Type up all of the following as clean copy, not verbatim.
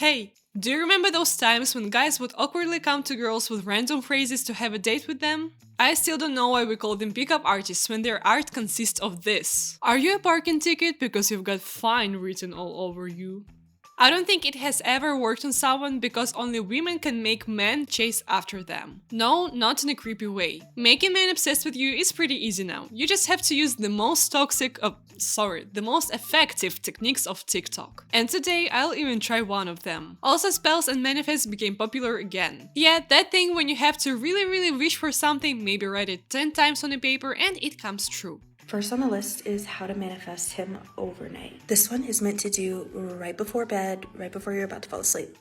Hey, do you remember those times when guys would awkwardly come to girls with random phrases to have a date with them? I still don't know why we call them pickup artists when their art consists of this. Are you a parking ticket because you've got fine written all over you? I don't think it has ever worked on someone because only women can make men chase after them. No, not in a creepy way. Making men obsessed with you is pretty easy now. You just have to use the most the most effective techniques of TikTok. And today I'll even try one of them. Also, spells and manifests became popular again. Yeah, that thing when you have to really wish for something, maybe write it 10 times on a paper and it comes true. First on the list is how to manifest him overnight. This one is meant to do right before bed, right before you're about to fall asleep.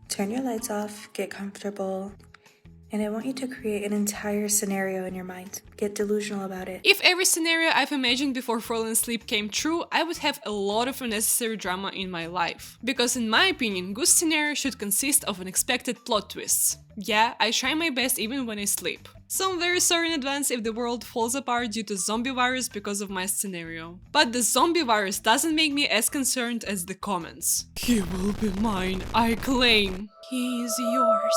Turn your lights off, get comfortable, and I want you to create an entire scenario in your mind. Get delusional about it. If every scenario I've imagined before falling asleep came true, I would have a lot of unnecessary drama in my life. Because in my opinion, good scenario should consist of unexpected plot twists. Yeah, I try my best even when I sleep. So I'm very sorry in advance if the world falls apart due to zombie virus because of my scenario. But the zombie virus doesn't make me as concerned as the comments. He will be mine, I claim. He is yours.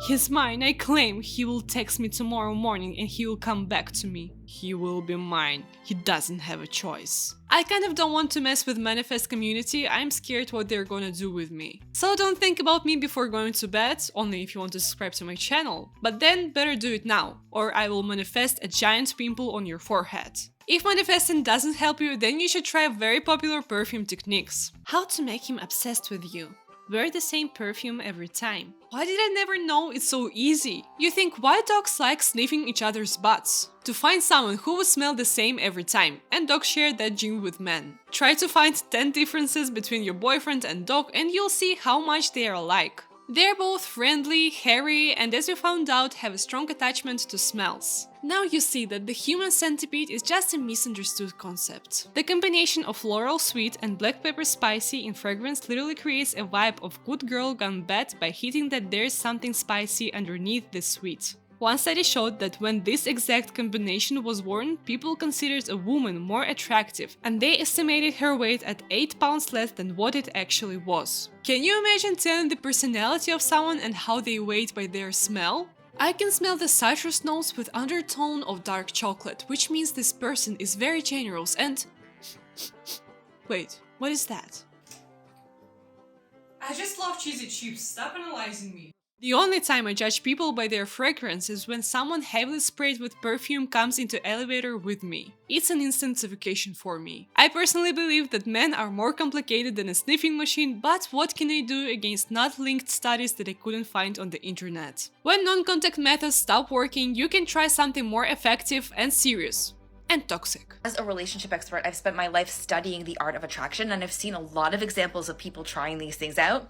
He's mine, I claim. He will text me tomorrow morning and he will come back to me. He will be mine. He doesn't have a choice. I kind of don't want to mess with manifest community, I'm scared what they're gonna do with me. So don't think about me before going to bed, only if you want to subscribe to my channel. But then better do it now, or I will manifest a giant pimple on your forehead. If manifesting doesn't help you, then you should try very popular perfume techniques. How to make him obsessed with you. Wear the same perfume every time. Why did I never know it's so easy? You think why dogs like sniffing each other's butts? To find someone who will smell the same every time, and dogs share that gene with men. Try to find 10 differences between your boyfriend and dog and you'll see how much they are alike. They're both friendly, hairy, and as we found out, have a strong attachment to smells. Now you see that the human centipede is just a misunderstood concept. The combination of floral sweet and black pepper spicy in fragrance literally creates a vibe of good girl gone bad by hitting that there's something spicy underneath the sweet. One study showed that when this exact combination was worn, people considered a woman more attractive, and they estimated her weight at 8 pounds less than what it actually was. Can you imagine telling the personality of someone and how they weigh by their smell? I can smell the citrus notes with undertone of dark chocolate, which means this person is very generous and... Wait, what is that? I just love cheesy chips, stop analyzing me. The only time I judge people by their fragrance is when someone heavily sprayed with perfume comes into elevator with me. It's an instant suffocation for me. I personally believe that men are more complicated than a sniffing machine, but what can I do against not linked studies that I couldn't find on the internet? When non-contact methods stop working, you can try something more effective and serious. And toxic. As a relationship expert, I've spent my life studying the art of attraction, and I've seen a lot of examples of people trying these things out.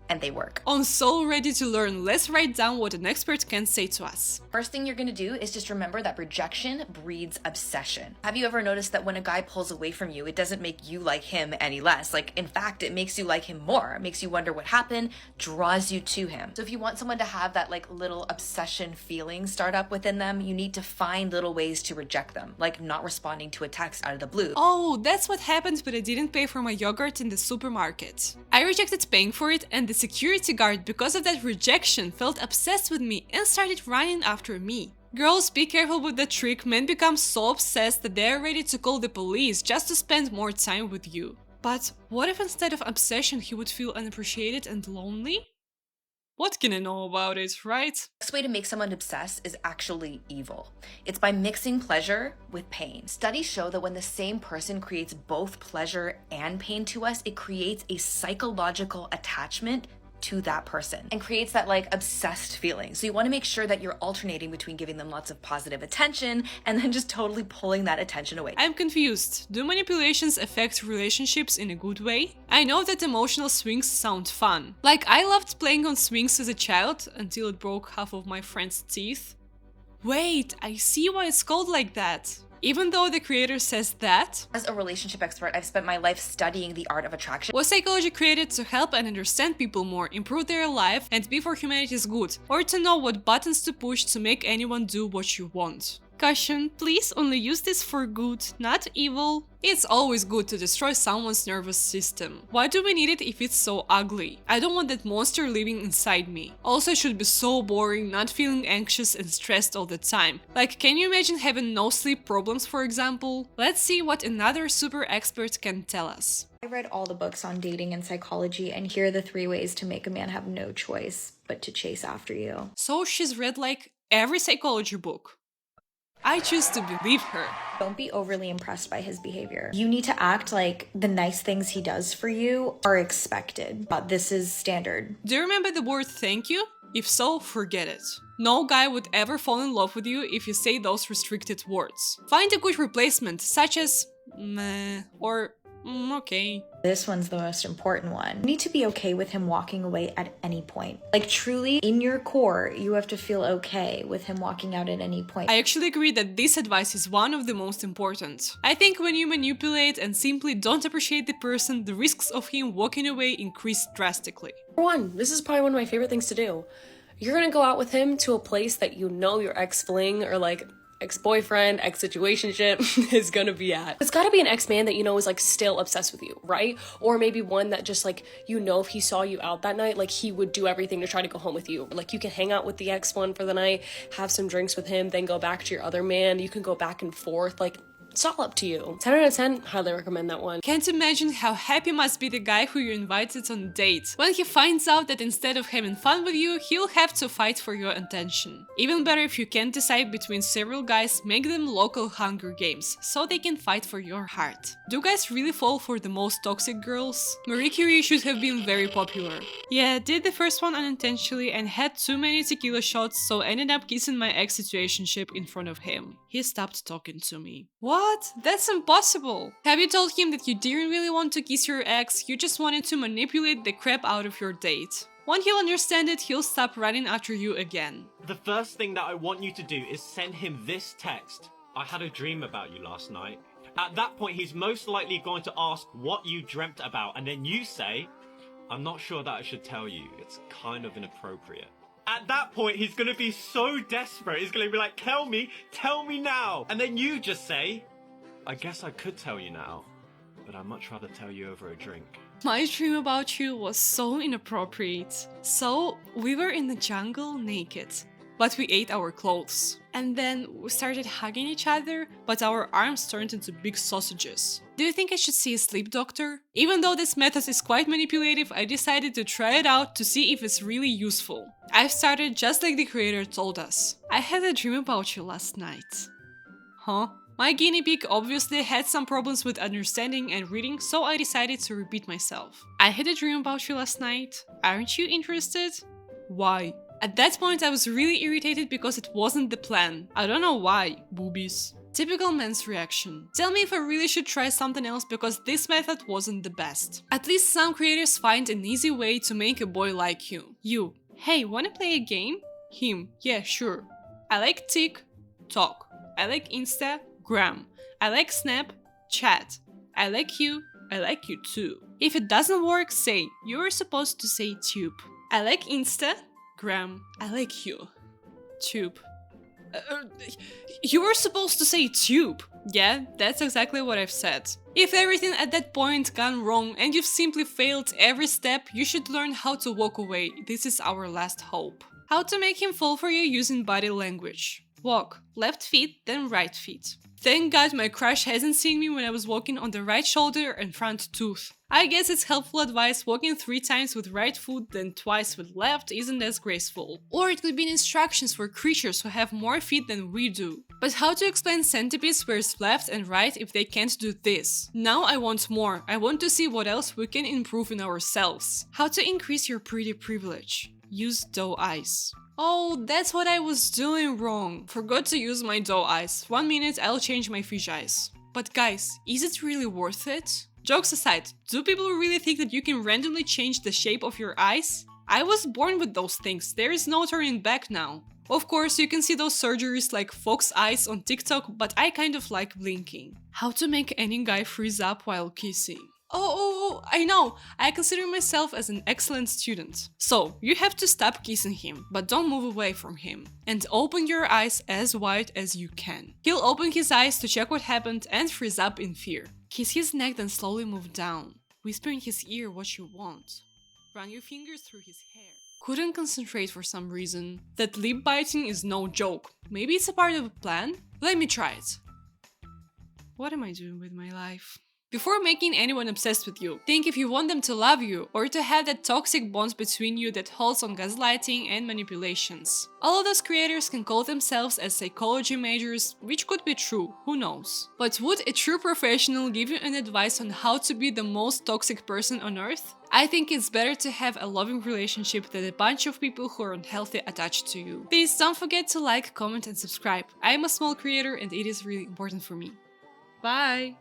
And they work. On So Ready to Learn, let's write down what an expert can say to us. First thing you're gonna do is just remember that rejection breeds obsession. Have you ever noticed that when a guy pulls away from you, it doesn't make you like him any less? Like, in fact, it makes you like him more. It makes you wonder what happened, draws you to him. So if you want someone to have that like little obsession feeling start up within them, you need to find little ways to reject them, like not responding to a text out of the blue. Oh, that's what happened when I didn't pay for my yogurt in the supermarket. I rejected paying for it and the security guard, because of that rejection, felt obsessed with me and started running after me. Girls, be careful with that trick. Men become so obsessed that they are ready to call the police just to spend more time with you. But what if instead of obsession he would feel unappreciated and lonely? What can I know about it, right? The next way to make someone obsessed is actually evil. It's by mixing pleasure with pain. Studies show that when the same person creates both pleasure and pain to us, it creates a psychological attachment to that person and creates that like obsessed feeling. So you want to make sure that you're alternating between giving them lots of positive attention and then just totally pulling that attention away. I'm confused. Do manipulations affect relationships in a good way? I know that emotional swings sound fun. Like, I loved playing on swings as a child until it broke half of my friend's teeth. Wait, I see why it's called like that. Even though the creator says that, as a relationship expert, I've spent my life studying the art of attraction. Was psychology created to help and understand people more, improve their life, and be for humanity's good, or to know what buttons to push to make anyone do what you want? Caution, please only use this for good, not evil. It's always good to destroy someone's nervous system. Why do we need it if it's so ugly? I don't want that monster living inside me. Also, it should be so boring, not feeling anxious and stressed all the time. Like, can you imagine having no sleep problems, for example? Let's see what another super expert can tell us. I read all the books on dating and psychology, and here are the 3 ways to make a man have no choice but to chase after you. So she's read like every psychology book. I choose to believe her. Don't be overly impressed by his behavior. You need to act like the nice things he does for you are expected, but this is standard. Do you remember the word thank you? If so, forget it. No guy would ever fall in love with you if you say those restricted words. Find a good replacement, such as meh or okay. This one's the most important one. You need to be okay with him walking away at any point. Like truly, in your core, you have to feel okay with him walking out at any point. I actually agree that this advice is one of the most important. I think when you manipulate and simply don't appreciate the person, the risks of him walking away increase drastically. For one, this is probably one of my favorite things to do. You're gonna go out with him to a place that you know your ex-fling or like ex-boyfriend, ex-situationship is gonna be at. It's gotta be an ex-man that you know is like still obsessed with you, right? Or maybe one that just like, you know, if he saw you out that night, like he would do everything to try to go home with you. Like you can hang out with the ex-one for the night, have some drinks with him, then go back to your other man. You can go back and forth, like it's all up to you. 10 out of 10, highly recommend that one. Can't imagine how happy must be the guy who you invited on a date when he finds out that instead of having fun with you, he'll have to fight for your attention. Even better, if you can't decide between several guys, make them local Hunger Games, so they can fight for your heart. Do guys really fall for the most toxic girls? Marie Curie should have been very popular. Yeah, did the first one unintentionally and had too many tequila shots, so ended up kissing my ex-situationship in front of him. He stopped talking to me. What? That's impossible! Have you told him that you didn't really want to kiss your ex, you just wanted to manipulate the crap out of your date? When he'll understand it, he'll stop running after you again. The first thing that I want you to do is send him this text. I had a dream about you last night. At that point, he's most likely going to ask what you dreamt about, and then you say, I'm not sure that I should tell you. It's kind of inappropriate. At that point, he's going to be so desperate. He's going to be like, tell me now. And then you just say, I guess I could tell you now, but I'd much rather tell you over a drink. My dream about you was so inappropriate. So, we were in the jungle naked, but we ate our clothes. And then we started hugging each other, but our arms turned into big sausages. Do you think I should see a sleep doctor? Even though this method is quite manipulative, I decided to try it out to see if it's really useful. I've started just like the creator told us. I had a dream about you last night. Huh? My guinea pig obviously had some problems with understanding and reading, so I decided to repeat myself. I had a dream about you last night. Aren't you interested? Why? At that point I was really irritated because it wasn't the plan. I don't know why. Boobies. Typical man's reaction. Tell me if I really should try something else because this method wasn't the best. At least some creators find an easy way to make a boy like you. You. Hey, wanna play a game? Him. Yeah, sure. I like TikTok. I like Instagram. I like Snap, Chat. I like you too. If it doesn't work, say, you're supposed to say tube. I like Instagram. I like you. Tube. You were supposed to say tube. Yeah, that's exactly what I've said. If everything at that point gone wrong and you've simply failed every step, you should learn how to walk away. This is our last hope. How to make him fall for you using body language. Walk. Left feet, then right feet. Thank God my crush hasn't seen me when I was walking on the right shoulder and front tooth. I guess it's helpful advice walking 3 times with right foot then twice with left isn't as graceful. Or it could be instructions for creatures who have more feet than we do. But how to explain centipedes where it's left and right if they can't do this? Now I want more. I want to see what else we can improve in ourselves. How to increase your pretty privilege. Use doe eyes. Oh, that's what I was doing wrong. Forgot to use my doe eyes. 1 minute, I'll change my fish eyes. But guys, is it really worth it? Jokes aside, do people really think that you can randomly change the shape of your eyes? I was born with those things, there is no turning back now. Of course, you can see those surgeries like fox eyes on TikTok, but I kind of like blinking. How to make any guy freeze up while kissing. I know, I consider myself as an excellent student. So, you have to stop kissing him, but don't move away from him. And open your eyes as wide as you can. He'll open his eyes to check what happened and freeze up in fear. Kiss his neck, then slowly move down. Whisper in his ear what you want. Run your fingers through his hair. Couldn't concentrate for some reason. That lip biting is no joke. Maybe it's a part of a plan? Let me try it. What am I doing with my life? Before making anyone obsessed with you, think if you want them to love you or to have that toxic bond between you that holds on gaslighting and manipulations. All of those creators can call themselves as psychology majors, which could be true, who knows. But would a true professional give you an advice on how to be the most toxic person on earth? I think it's better to have a loving relationship than a bunch of people who are unhealthy attached to you. Please don't forget to like, comment and subscribe. I am a small creator and it is really important for me. Bye!